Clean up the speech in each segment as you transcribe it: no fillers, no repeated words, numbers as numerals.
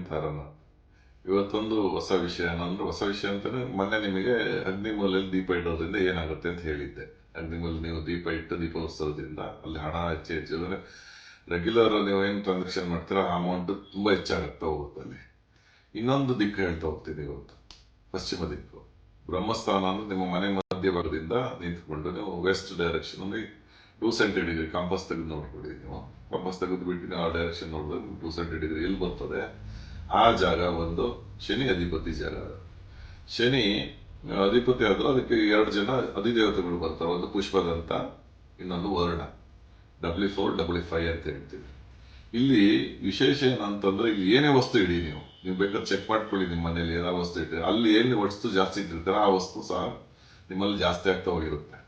ಅಂತಾರಲ್ಲ. ಇವತ್ತೊಂದು ಹೊಸ ವಿಷಯ ಅಂದ್ರೆ ಹೊಸ ವಿಷಯ ಅಂತಾನೆ ಮೊನ್ನೆ ನಿಮಗೆ ಅಗ್ನಿಮೂಲೆಯಲ್ಲಿ ದೀಪ ಇಡೋದ್ರಿಂದ ಏನಾಗುತ್ತೆ ಅಂತ ಹೇಳಿದ್ದೆ. ಅಗ್ನಿಮೂಲೆ ನೀವು ದೀಪ ಇಟ್ಟು ದೀಪೋತ್ಸವದಿಂದ ಅಲ್ಲಿ ಹಣ ಹೆಚ್ಚು ಅಂದ್ರೆ ರೆಗ್ಯುಲರ್ ನೀವು ಏನು ಟ್ರಾನ್ಸಾಕ್ಷನ್ ಮಾಡ್ತೀರಾ ಆ ಅಮೌಂಟ್ ತುಂಬಾ ಹೆಚ್ಚಾಗ್ತಾ ಹೋಗುತ್ತೆ ಅಲ್ಲಿ. ಇನ್ನೊಂದು ದಿಕ್ಕು ಹೇಳ್ತಾ ಹೋಗ್ತೀನಿ ಇವತ್ತು. ಪಶ್ಚಿಮ ದಿಕ್ಕು ಬ್ರಹ್ಮಸ್ಥಾನ ಅಂದ್ರೆ ನಿಮ್ಮ ಮನೆ ಮಧ್ಯಭಾಗದಿಂದ ನಿಂತ್ಕೊಂಡು ನೀವು ವೆಸ್ಟ್ ಡೈರೆಕ್ಷನ್ ಅಂದ್ರೆ 270 ಡಿಗ್ರಿ ಕಂಪಸ್ ತೆಗೆದು ನೋಡ್ಕೊಳ್ಳಿ. ನೀವು ಕಂಪಸ್ ತೆಗೆದು ಬಿಟ್ಟು ಆ ಡೈರೆಕ್ಷನ್ ನೋಡಿದ್ರೆ 270 ಡಿಗ್ರಿ ಎಲ್ಲಿ ಬರ್ತದೆ ಆ ಜಾಗ ಒಂದು ಶನಿ ಅಧಿಪತಿ ಜಾಗ. ಶನಿ ಅಧಿಪತಿ ಆದ್ರೆ ಅದಕ್ಕೆ 2 ಜನ ಅಧಿದೇವತೆಗಳು ಬರ್ತಾರೆ. ಒಂದು ಪುಷ್ಪದಂತ, ಇನ್ನೊಂದು ವರ್ಣ. W4W5 ಅಂತ ಹೇಳ್ತೀವಿ. ಇಲ್ಲಿ ವಿಶೇಷ ಏನಂತಂದ್ರೆ ಇಲ್ಲಿ ಏನೇ ವಸ್ತು ಇಡಿ ನೀವು ಬೇಕಾದ್ರೆ ಚೆಕ್ ಮಾಡ್ಕೊಳ್ಳಿ. ನಿಮ್ಮ ಮನೇಲಿ ಏನೋ ವಸ್ತು ಇಟ್ಟರೆ ಅಲ್ಲಿ ಏನು ವಸ್ತು ಜಾಸ್ತಿ ಇಟ್ಟಿರ್ತಾರೆ ಆ ವಸ್ತು ಸಹ ನಿಮ್ಮಲ್ಲಿ ಜಾಸ್ತಿ ಆಗ್ತಾ ಹೋಗಿರುತ್ತೆ.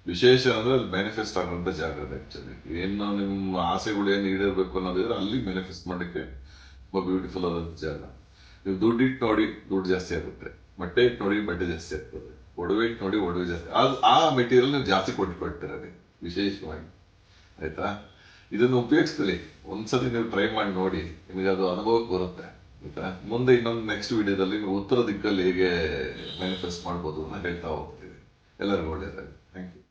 ವಿಶೇಷ ಅಂದ್ರೆ ಅಲ್ಲಿ ಮ್ಯಾನಿಫೆಸ್ಟ್ ಆಗುವಂತ ಜಾಗ ಅದು. ಆಕ್ಚುಲಿ ಏನು ನಿಮ್ಮ ಆಸೆಗಳು ಏನು ಈಡೇರ್ಬೇಕು ಅನ್ನೋದಿದ್ರೆ ಅಲ್ಲಿ ಮ್ಯಾನಿಫೆಸ್ಟ್ ಮಾಡಲಿಕ್ಕೆ ತುಂಬಾ ಬ್ಯೂಟಿಫುಲ್ ಆದಂತ ಜಾಗ. ನೀವು ದುಡ್ಡು ಇಟ್ಟು ನೋಡಿ ದುಡ್ಡು ಜಾಸ್ತಿ ಆಗುತ್ತೆ, ಬಟ್ಟೆ ಇಟ್ಟು ನೋಡಿ ಬಟ್ಟೆ ಜಾಸ್ತಿ ಆಗ್ತದೆ, ಒಡವೆ ಇಟ್ಟು ನೋಡಿ ಒಡವೆ ಜಾಸ್ತಿ. ಆ ಮೆಟೀರಿಯಲ್ ನೀವು ಜಾಸ್ತಿ ಕೊಟ್ಬಿಡ್ತೀರ ವಿಶೇಷವಾಗಿ. ಆಯ್ತಾ? ಇದನ್ನು ಉಪಯೋಗಿಸ್ಕೊಳ್ಳಿ. ಒಂದ್ಸತಿ ನೀವು ಟ್ರೈ ಮಾಡಿ ನೋಡಿ, ನಿಮಗೆ ಅದು ಅನುಭವಕ್ಕೆ ಬರುತ್ತೆ. ಆಯ್ತಾ? ಮುಂದೆ ಇನ್ನೊಂದು ನೆಕ್ಸ್ಟ್ ವಿಡಿಯೋದಲ್ಲಿ ನೀವು ಉತ್ತರ ದಿಕ್ಕಲ್ಲಿ ಹೇಗೆ ಮ್ಯಾನಿಫೆಸ್ಟ್ ಮಾಡ್ಬೋದು ಅಂತ ಹೇಳ್ತಾ ಹೋಗ್ತೀವಿ. ಎಲ್ಲರಿಗೂ ಒಳ್ಳೆಯದಾಗಿ. Thank you.